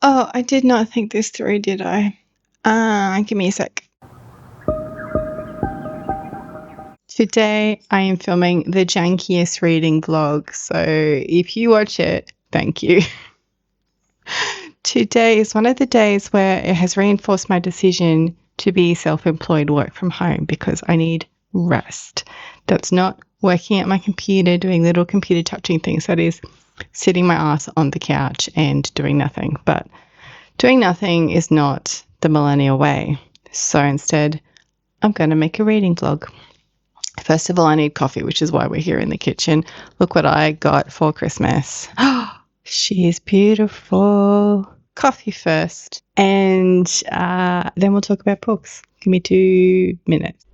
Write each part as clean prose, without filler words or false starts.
Oh, I did not think this through, did I? Give me a sec. Today I am filming the jankiest reading vlog, so if you watch it, thank you. Today is one of the days where it has reinforced my decision to be self-employed, work from home, because I need rest. That's not working at my computer, doing little computer touching things. That is sitting my ass on the couch and doing nothing. But doing nothing is not the millennial way. So instead, I'm going to make a reading vlog. First of all, I need coffee, which is why we're here in the kitchen. Look what I got for Christmas. She is beautiful. Coffee first, and then we'll talk about books. Give me 2 minutes.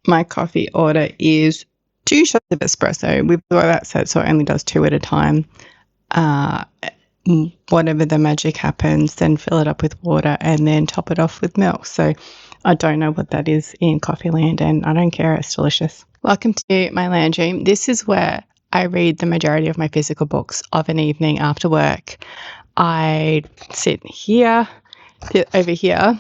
My coffee order is 2 shots of espresso. We've got that set, so it only does 2 at a time. Whatever the magic happens, then fill it up with water and then top it off with milk. So I don't know what that is in coffee land, and I don't care. It's delicious. Welcome to my lounge room. This is where I read the majority of my physical books of an evening after work. I sit here. Over here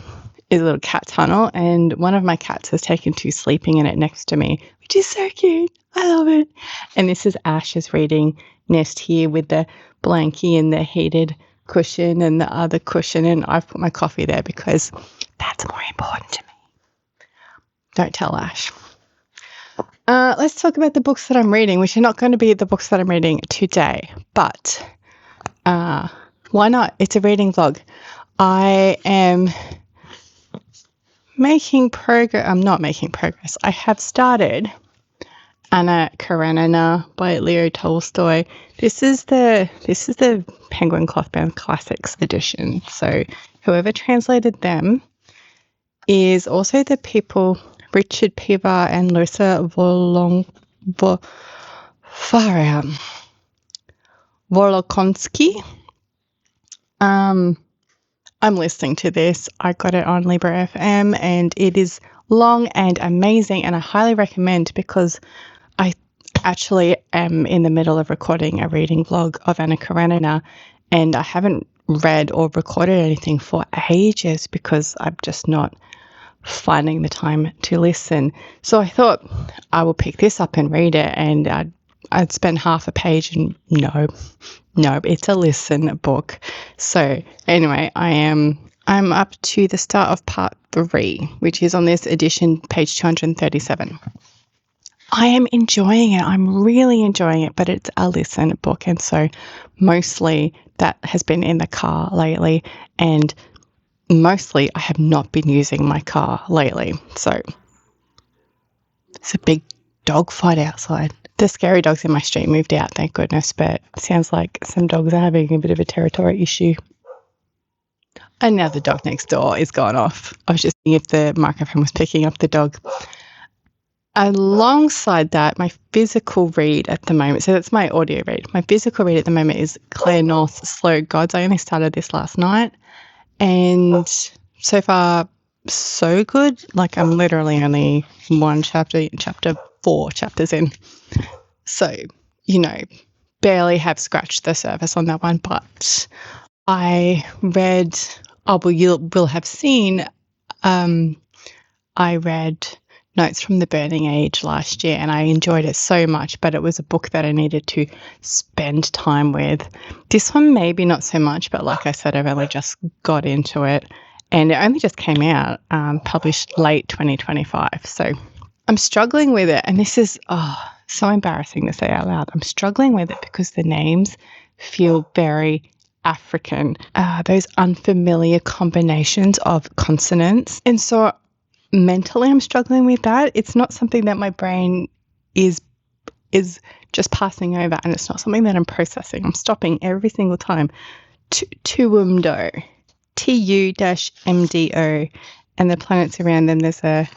is a little cat tunnel, and one of my cats has taken to sleeping in it next to me, which is so cute. I love it. And this is Ash's reading nest here with the blankie and the heated cushion and the other cushion, and I've put my coffee there because that's more important to me. Don't tell Ash. Let's talk about the books that I'm reading, which are not going to be the books that I'm reading today, but why not? It's a reading vlog. I am making progress. I'm not making progress. I have started Anna Karenina by Leo Tolstoy. This is the Penguin Clothbound Classics edition. So whoever translated them is also the people Richard Pivar and Luisa Volokonsky. I'm listening to this. I got it on Libra FM, and it is long and amazing, and I highly recommend because I actually am in the middle of recording a reading vlog of Anna Karenina, and I haven't read or recorded anything for ages because I'm just not finding the time to listen. So I thought I will pick this up and read it, and I'd spend half a page, and no, it's a listen book. So anyway, I'm up to the start of part 3, which is on this edition, page 237. I am enjoying it. I'm really enjoying it, but it's a listen book, and so mostly that has been in the car lately, and mostly I have not been using my car lately. So it's a big dog fight outside. The scary dogs in my street moved out, thank goodness, but it sounds like some dogs are having a bit of a territory issue. And now the dog next door is gone off. I was just seeing if the microphone was picking up the dog. Alongside that, my physical read at the moment, so that's my audio read. My physical read at the moment is Claire North's Slow Gods. I only started this last night, and so far, so good. Like, I'm literally only chapter 4 chapters in. So, barely have scratched the surface on that one, but I read, you will have seen, I read Notes from the Burning Age last year, and I enjoyed it so much, but it was a book that I needed to spend time with. This one maybe not so much, but like I said, I've only just got into it, and it only just came out, published late 2025. So I'm struggling with it, and this is so embarrassing to say out loud. I'm struggling with it because the names feel very African, those unfamiliar combinations of consonants, and so mentally I'm struggling with that. It's not something that my brain is just passing over, and it's not something that I'm processing. I'm stopping every single time. Tuumdo, Tu-MDO, and the planets around them, there's a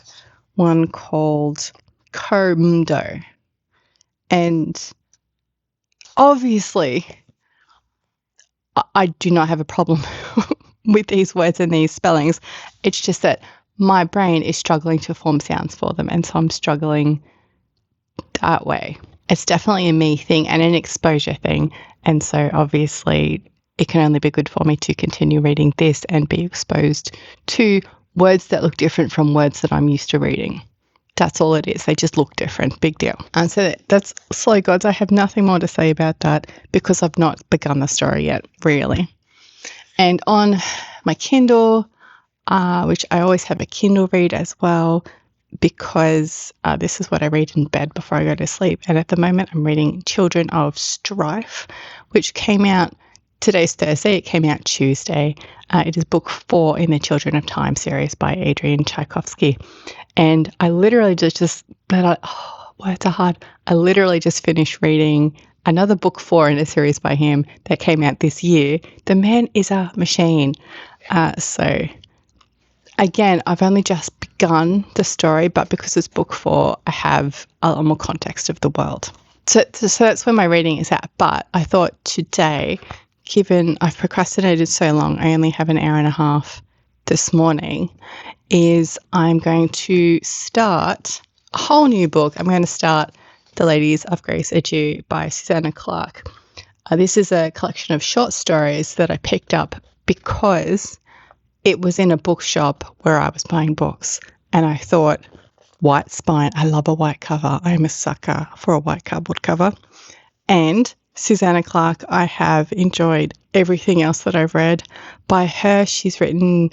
one called Komdo. And obviously I do not have a problem with these words and these spellings. It's just that my brain is struggling to form sounds for them, and so I'm struggling that way. It's definitely a me thing and an exposure thing, and so obviously it can only be good for me to continue reading this and be exposed to words that look different from words that I'm used to reading. That's all it is. They just look different. Big deal. And so that's Slow Gods. I have nothing more to say about that because I've not begun the story yet, really. And on my Kindle, which I always have a Kindle read as well, because this is what I read in bed before I go to sleep. And at the moment, I'm reading Children of Strife, which came out, today's Thursday, it came out Tuesday. It is book 4 in the Children of Time series by Adrian Tchaikovsky. And I literally words are hard. I literally just finished reading another book 4 in a series by him that came out this year. The man is a machine. So again, I've only just begun the story, but because it's book 4, I have a lot more context of the world. So that's where my reading is at. But I thought today, given I've procrastinated so long, I only have an hour and a half this morning, is I'm going to start a whole new book. I'm going to start The Ladies of Grace Adieu by Susanna Clarke. This is a collection of short stories that I picked up because it was in a bookshop where I was buying books, and I thought, white spine, I love a white cover. I'm a sucker for a white cardboard cover. And Susanna Clarke, I have enjoyed everything else that I've read by her. She's written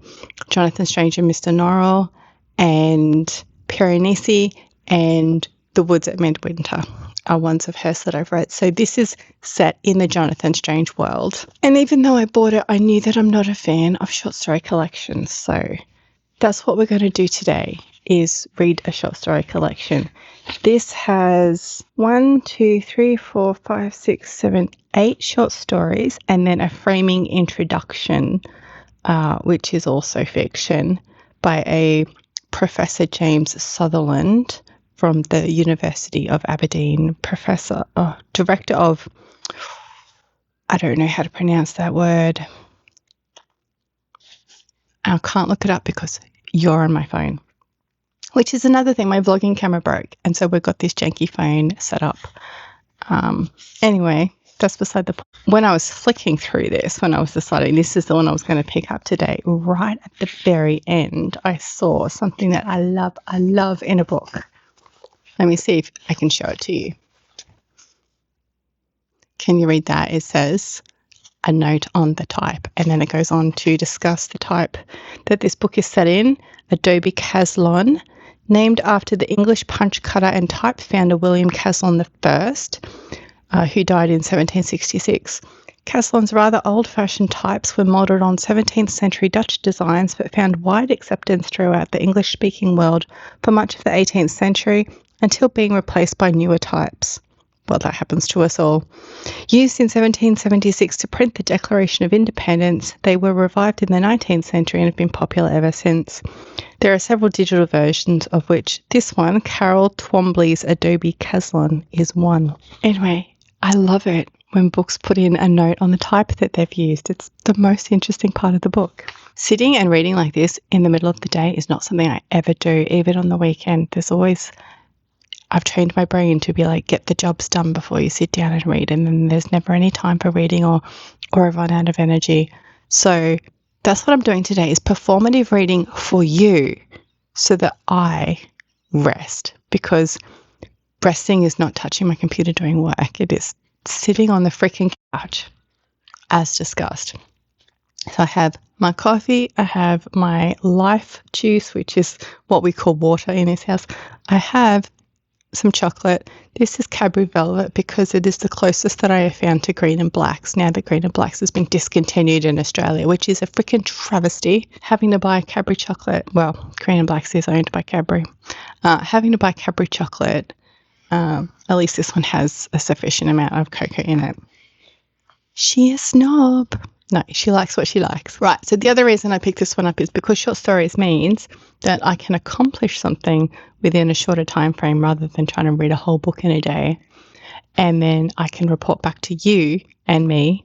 Jonathan Strange and Mr. Norrell and Piranesi and The Woods at Midwinter are ones of hers that I've read. So this is set in the Jonathan Strange world. And even though I bought it, I knew that I'm not a fan of short story collections. So that's what we're going to do today, is read a short story collection. This has 8 short stories, and then a framing introduction, which is also fiction, by a Professor James Sutherland from the University of Aberdeen, director of, I don't know how to pronounce that word. I can't look it up because you're on my phone. Which is another thing, my vlogging camera broke, and so we've got this janky phone set up. Anyway, that's beside the point. When I was flicking through this, when I was deciding this is the one I was going to pick up today, right at the very end, I saw something that I love in a book. Let me see if I can show it to you. Can you read that? It says, a note on the type, and then it goes on to discuss the type that this book is set in, Adobe Caslon, named after the English punch cutter and type founder William Caslon I, who died in 1766. Caslon's rather old-fashioned types were modelled on 17th century Dutch designs but found wide acceptance throughout the English-speaking world for much of the 18th century until being replaced by newer types. Well, that happens to us all. Used in 1776 to print the Declaration of Independence, they were revived in the 19th century and have been popular ever since. There are several digital versions, of which this one, Carol Twombly's Adobe Caslon, is one. Anyway, I love it when books put in a note on the type that they've used. It's the most interesting part of the book. Sitting and reading like this in the middle of the day is not something I ever do, even on the weekend. I've trained my brain to be like, get the jobs done before you sit down and read, and then there's never any time for reading or I run out of energy. So that's what I'm doing today, is performative reading for you so that I rest, because resting is not touching my computer doing work. It is sitting on the freaking couch, as discussed. So I have my coffee, I have my Life juice, which is what we call water in this house. I have some chocolate. This is Cadbury Velvet because it is the closest that I have found to Green and Blacks now that Green and Blacks has been discontinued in Australia, which is a freaking travesty. Having to buy Cadbury chocolate, well, Green and Blacks is owned by Cadbury. Having to buy Cadbury chocolate, at least this one has a sufficient amount of cocoa in it. She is snob. No, she likes what she likes. Right, so the other reason I picked this one up is because short stories means that I can accomplish something within a shorter time frame rather than trying to read a whole book in a day. And then I can report back to you and me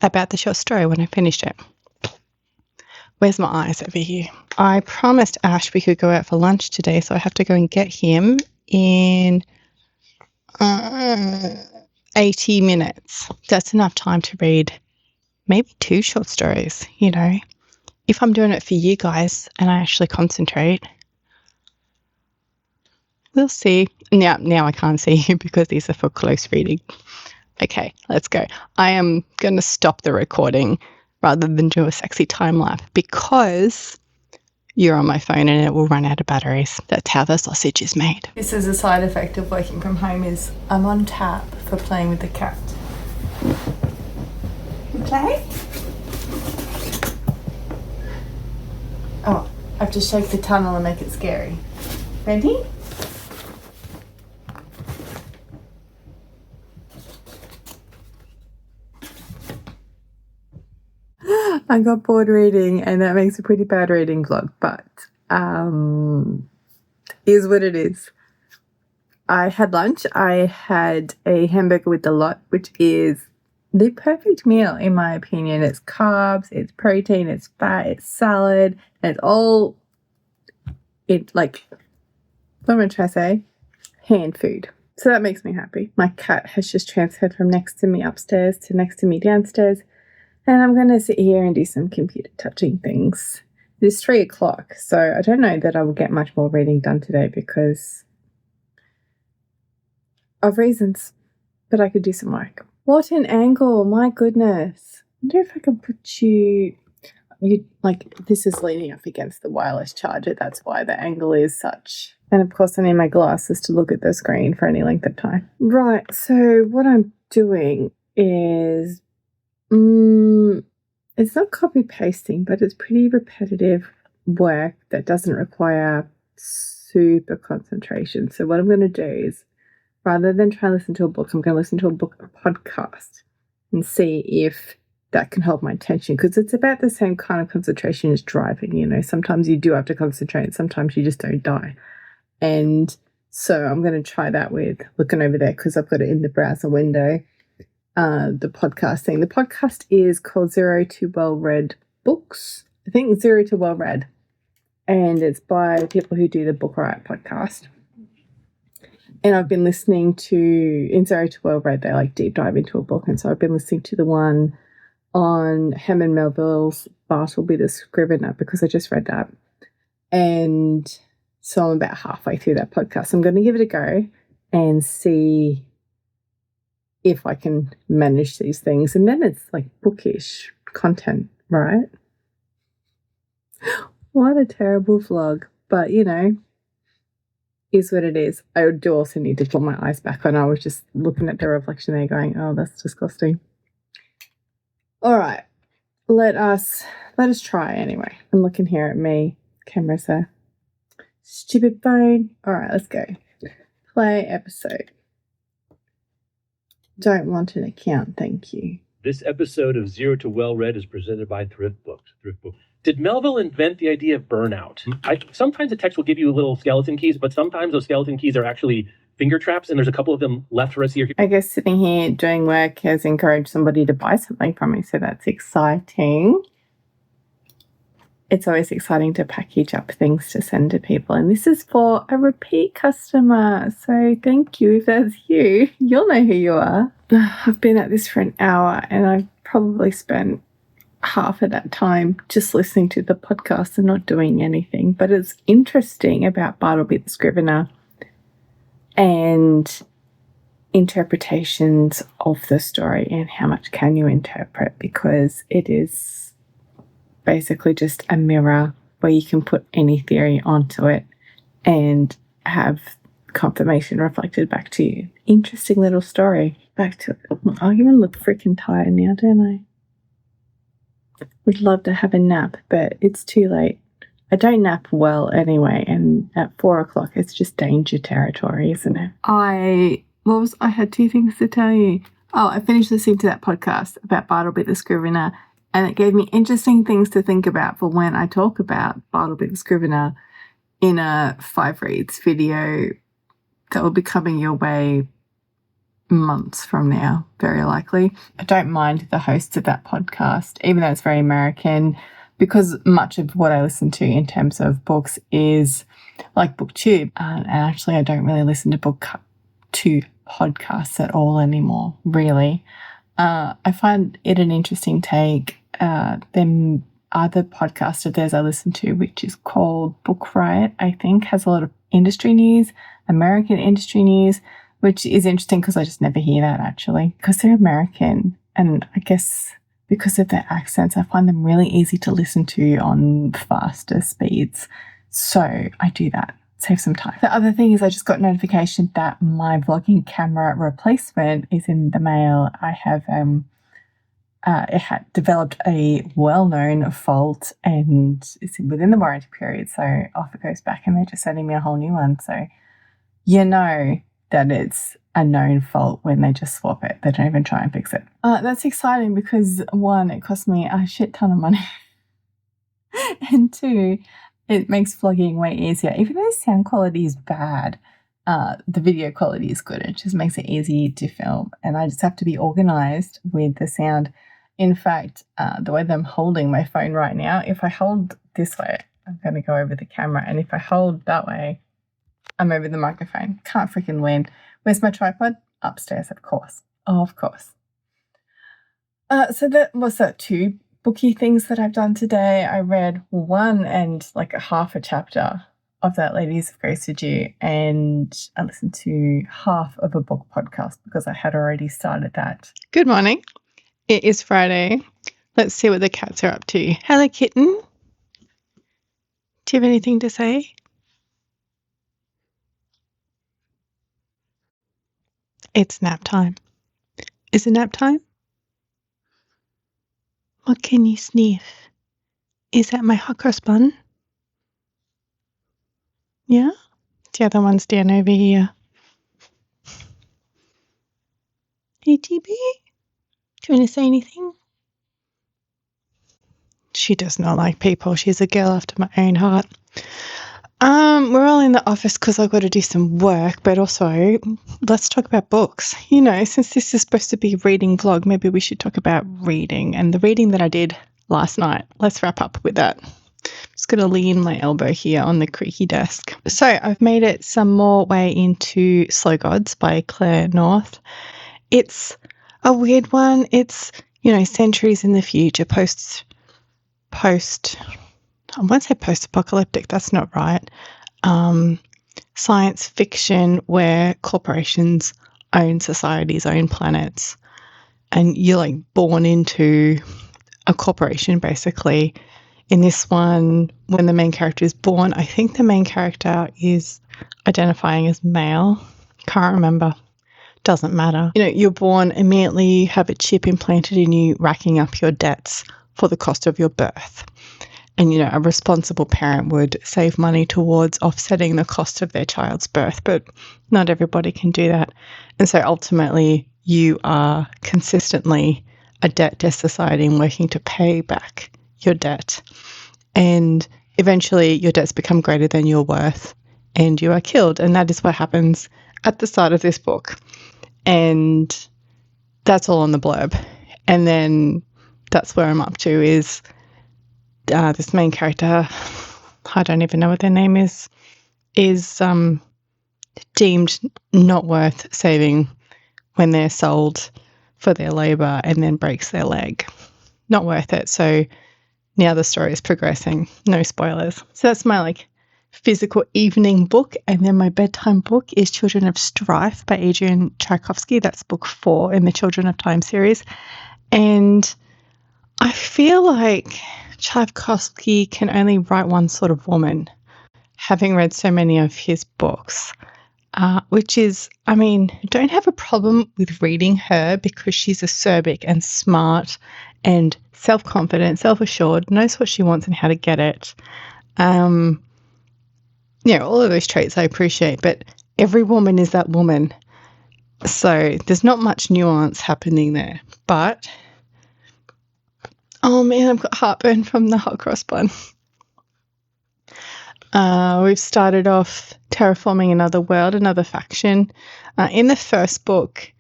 about the short story when I finished it. Where's my eyes over here? I promised Ash we could go out for lunch today, so I have to go and get him in 80 minutes. That's enough time to read maybe 2 short stories, you know. If I'm doing it for you guys and I actually concentrate, we'll see. Now I can't see you because these are for close reading. Okay, let's go. I am going to stop the recording rather than do a sexy time lapse because you're on my phone and it will run out of batteries. That's how the sausage is made. This is a side effect of working from home is I'm on tap for playing with the cat. Okay? Oh, I have to shake the tunnel and make it scary. Ready? I got bored reading and that makes a pretty bad reading vlog, but is what it is. I had lunch. I had a hamburger with a lot, which is the perfect meal in my opinion. It's carbs, it's protein, it's fat, it's salad, and it's all what am I trying to say? Hand food. So that makes me happy. My cat has just transferred from next to me upstairs to next to me downstairs. And I'm going to sit here and do some computer touching things. It is 3 o'clock, so I don't know that I will get much more reading done today because of reasons. But I could do some work. What an angle, my goodness. I wonder if I can put you this is leaning up against the wireless charger. That's why the angle is such. And of course I need my glasses to look at the screen for any length of time. Right, so what I'm doing is it's not copy pasting, but it's pretty repetitive work that doesn't require super concentration. So what I'm going to do is, rather than try and listen to a book, I'm going to listen to a podcast and see if that can hold my attention, because it's about the same kind of concentration as driving. You know, sometimes you do have to concentrate, sometimes you just don't die. And so I'm going to try that with looking over there because I've got it in the browser window. The podcast thing. The podcast is called Zero to Well Read Books. I think Zero to Well Read. And it's by people who do the Book Riot podcast. And I've been listening to, in Zero to Well Read, they deep dive into a book. And so I've been listening to the one on Herman Melville's Bartleby the Scrivener because I just read that. And so I'm about halfway through that podcast. I'm going to give it a go and see if I can manage these things. And then it's bookish content, right? What a terrible vlog. But, you know, is what it is. I do also need to put my eyes back on. I was just looking at the reflection there going, oh, that's disgusting. All right. Let us try anyway. I'm looking here at me. Camera's a stupid phone. All right, let's go. Play episode. Don't want an account, thank you. This episode of Zero to Well Read is presented by Thrift Books. Did Melville invent the idea of burnout? Sometimes the text will give you little skeleton keys, but sometimes those skeleton keys are actually finger traps, and there's a couple of them left for us here. I guess sitting here doing work has encouraged somebody to buy something from me, so that's exciting. It's always exciting to package up things to send to people. And this is for a repeat customer. So thank you. If that's you, you'll know who you are. I've been at this for an hour and I've probably spent half of that time just listening to the podcast and not doing anything. But it's interesting about Bartleby the Scrivener and interpretations of the story and how much can you interpret, because it is basically just a mirror where you can put any theory onto it and have confirmation reflected back to you. Interesting little story. Back to it. I even look freaking tired now, don't I? Would love to have a nap, but it's too late. I don't nap well anyway, and at 4 o'clock it's just danger territory, isn't it? I had 2 things to tell you. Oh, I finished listening to that podcast about Bartleby the Scrivener, and it gave me interesting things to think about for when I talk about Bartleby the Scrivener in a 5 Reads video that will be coming your way months from now, very likely. I don't mind the hosts of that podcast, even though it's very American, because much of what I listen to in terms of books is like BookTube. And actually, I don't really listen to podcasts at all anymore, really. I find it an interesting take. Then other podcast of theirs I listen to, which is called Book Riot, I think, has a lot of industry news, American industry news, which is interesting because I just never hear that actually, because they're American. And I guess because of their accents, I find them really easy to listen to on faster speeds. So I do that. Save some time. The other thing is I just got notification that my vlogging camera replacement is in the mail. I have it had developed a well-known fault and it's within the warranty period, so off it goes back and they're just sending me a whole new one. So you know that it's a known fault when they just swap it. They don't even try and fix it. That's exciting because one, it cost me a shit ton of money and two, it makes vlogging way easier. Even though the sound quality is bad, the video quality is good. It just makes it easy to film. And I just have to be organized with the sound. In fact, the way that I'm holding my phone right now, if I hold this way, I'm going to go over the camera. And if I hold that way, I'm over the microphone. Can't freaking win. Where's my tripod? Upstairs, of course. Of course. So that was that two booky things that I've done today. I read one and like a half a chapter of that Ladies of Grace Did You, and I listened to half of a book podcast because I had already started that. Good morning. It is Friday. Let's see what the cats are up to. Hello, kitten. Do you have anything to say? It's nap time. Is it nap time? What can you sniff? Is that my hot cross bun? Yeah? The other one's down over here. Hey, GB? Do you want to say anything? She does not like people. She's a girl after my own heart. We're all in the office because I've got to do some work, but also let's talk about books. You know, since this is supposed to be a reading vlog, maybe we should talk about reading and the reading that I did last night. Let's wrap up with that. Just going to lean my elbow here on the creaky desk. So I've made it some more way into Slow Gods by Claire North. It's a weird one. It's, you know, centuries in the future, I won't say post-apocalyptic, that's not right. Science fiction where corporations own societies, own planets, and you're like born into a corporation basically. In this one, when the main character is born, I think the main character is identifying as male. Can't remember. Doesn't matter. You know, you're born, immediately you have a chip implanted in you, racking up your debts for the cost of your birth. And, you know, a responsible parent would save money towards offsetting the cost of their child's birth, but not everybody can do that. And so ultimately, you are consistently a debt to society and working to pay back your debt. And eventually, your debts become greater than your worth and you are killed. And that is what happens at the start of this book. And that's all on the blurb. And then that's where I'm up to is this main character, I don't even know what their name is deemed not worth saving when they're sold for their labour and then breaks their leg. Not worth it. So now the story is progressing. No spoilers. So that's my physical evening book. And then my bedtime book is Children of Strife by Adrian Tchaikovsky. That's book 4 in the Children of Time series. And I feel like Tchaikovsky can only write one sort of woman, having read so many of his books, which is, I mean, don't have a problem with reading her because she's acerbic and smart and self-confident, self-assured, knows what she wants and how to get it. All of those traits I appreciate, but every woman is that woman. So there's not much nuance happening there, but oh man, I've got heartburn from the hot cross bun. We've started off terraforming another world, another faction. In the first book,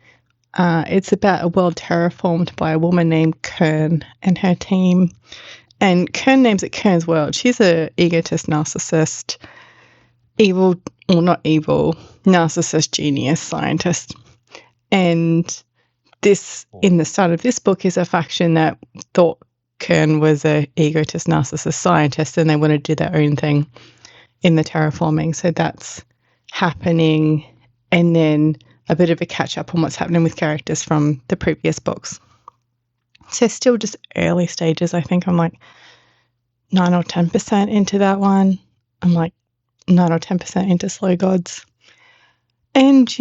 it's about a world terraformed by a woman named Kern and her team. And Kern names it Kern's World. She's a egotist, narcissist, evil, or not evil, narcissist, genius, scientist. And this, in the start of this book, is a faction that thought Kern was a egotist, narcissist, scientist, and they want to do their own thing in the terraforming. So that's happening. And then a bit of a catch up on what's happening with characters from the previous books. So still just early stages. I think I'm like 9 or 10% into that one. I'm like 9 or 10% into Slow Gods. And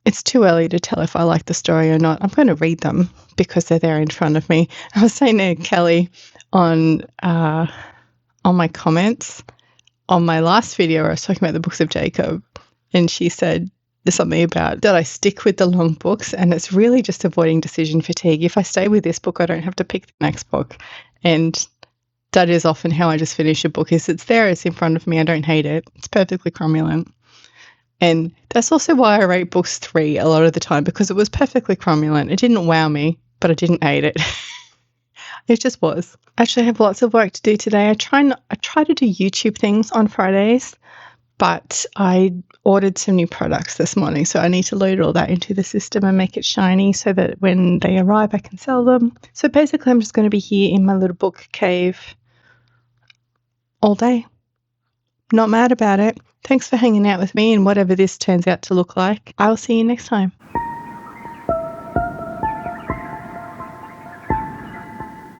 it's too early to tell if I like the story or not. I'm going to read them because they're there in front of me. I was saying to Kelly on my comments on my last video where I was talking about the books of Jacob, and she said there's something about that I stick with the long books, and it's really just avoiding decision fatigue. If I stay with this book, I don't have to pick the next book. And that is often how I just finish a book. Is it's there, it's in front of me, I don't hate it. It's perfectly cromulent. And that's also why I rate books 3 a lot of the time, because it was perfectly cromulent. It didn't wow me, but I didn't hate it. It just was. Actually, I have lots of work to do today. I try to do YouTube things on Fridays, but I ordered some new products this morning, so I need to load all that into the system and make it shiny so that when they arrive, I can sell them. So basically, I'm just going to be here in my little book cave all day. Not mad about it. Thanks for hanging out with me and whatever this turns out to look like. I'll see you next time.